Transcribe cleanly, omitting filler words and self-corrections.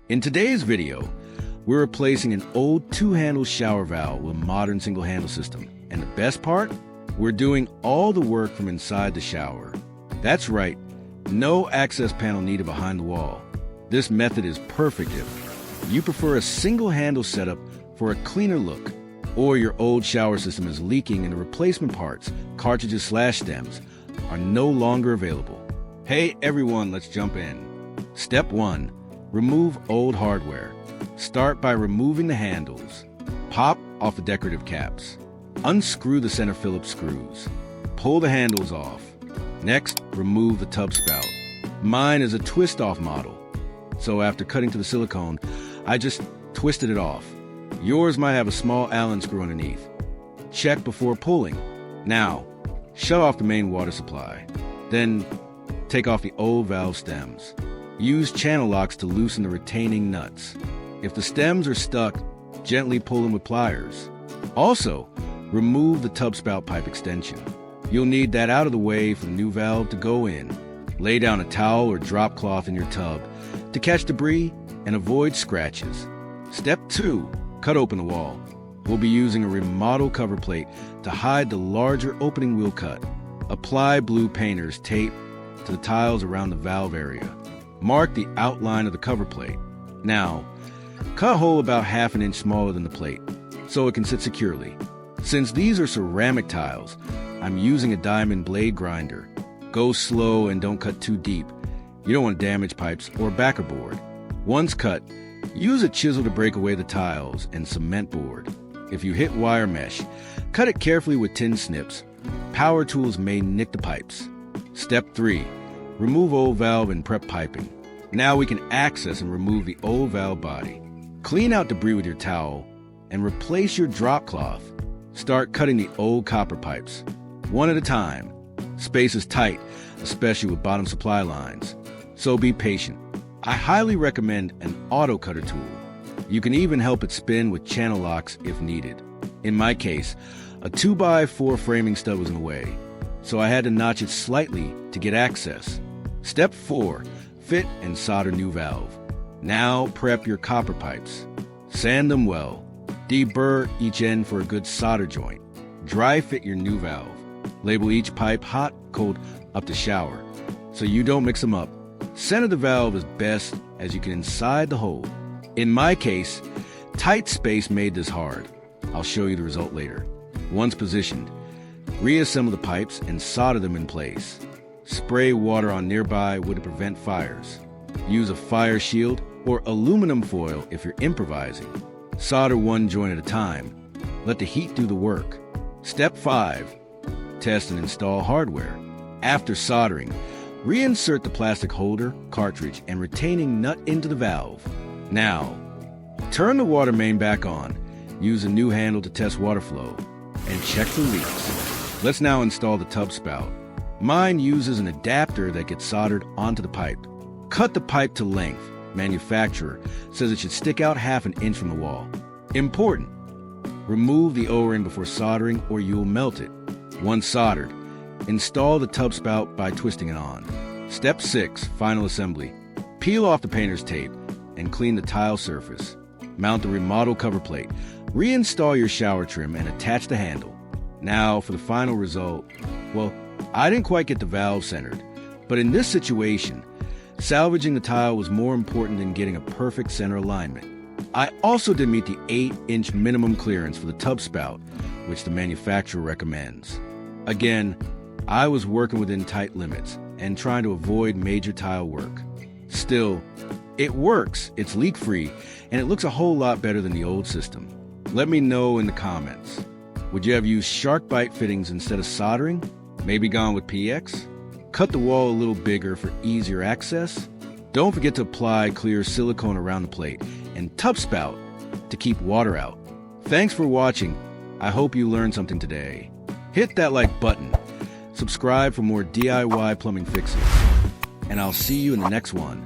In today's video, we're replacing an old two-handle shower valve with a modern single-handle system. And the best part? We're doing all the work from inside the shower. That's right, no access panel needed behind the wall. This method is perfect if you prefer a single-handle setup for a cleaner look, or your old shower system is leaking and the replacement parts, cartridges/stems, are no longer available. Hey everyone, let's jump in. Step 1. Remove old hardware. Start by removing the handles. Pop off the decorative caps. Unscrew the center Phillips screws. Pull the handles off. Next, remove the tub spout. Mine is a twist-off model, so after cutting to the silicone, I just twisted it off. Yours might have a small Allen screw underneath. Check before pulling. Now, shut off the main water supply. Then, take off the old valve stems. Use channel locks to loosen the retaining nuts. If the stems are stuck, gently pull them with pliers. Also, remove the tub spout pipe extension. You'll need that out of the way for the new valve to go in. Lay down a towel or drop cloth in your tub to catch debris and avoid scratches. Step 2. Cut open the wall. We'll be using a remodel cover plate to hide the larger opening we'll cut. Apply blue painter's tape to the tiles around the valve area. Mark the outline of the cover plate. Now, cut a hole about ½ an inch smaller than the plate, so it can sit securely. Since these are ceramic tiles, I'm using a diamond blade grinder. Go slow and don't cut too deep. You don't want to damage pipes or backer board. Once cut, use a chisel to break away the tiles and cement board. If you hit wire mesh, cut it carefully with tin snips. Power tools may nick the pipes. Step 3. Remove old valve and prep piping. Now we can access and remove the old valve body. Clean out debris with your towel and replace your drop cloth. Start cutting the old copper pipes, one at a time. Space is tight, especially with bottom supply lines, so be patient. I highly recommend an auto cutter tool. You can even help it spin with channel locks if needed. In my case, a 2x4 framing stud was in the way, so I had to notch it slightly to get access. Step 4. Fit and solder new valve. Now prep your copper pipes. Sand them well. Deburr each end for a good solder joint. Dry fit your new valve. Label each pipe hot, cold, up to shower, so you don't mix them up. Center the valve as best as you can inside the hole. In my case, tight space made this hard. I'll show you the result later. Once positioned, reassemble the pipes and solder them in place. Spray water on nearby wood to prevent fires. Use a fire shield or aluminum foil if you're improvising. Solder one joint at a time. Let the heat do the work. Step 5. Test and install hardware. After soldering, reinsert the plastic holder, cartridge, and retaining nut into the valve. Now, turn the water main back on. Use a new handle to test water flow and check for leaks. Let's now install the tub spout. Mine uses an adapter that gets soldered onto the pipe. Cut the pipe to length. Manufacturer says it should stick out ½ an inch from the wall. Important: remove the O-ring before soldering or you'll melt it. Once soldered, install the tub spout by twisting it on. Step 6. Final assembly. Peel off the painter's tape and clean the tile surface. Mount the remodel cover plate. Reinstall your shower trim and attach the handle. Now for the final result. Well, I didn't quite get the valve centered, but in this situation, salvaging the tile was more important than getting a perfect center alignment. I also did meet the 8-inch minimum clearance for the tub spout, which the manufacturer recommends. Again, I was working within tight limits and trying to avoid major tile work. Still, it works, it's leak-free, and it looks a whole lot better than the old system. Let me know in the comments. Would you have used shark bite fittings instead of soldering? Maybe gone with PX? Cut the wall a little bigger for easier access? Don't forget to apply clear silicone around the plate and tub spout to keep water out. Thanks for watching. I hope you learned something today. Hit that like button, subscribe for more DIY plumbing fixes, and I'll see you in the next one.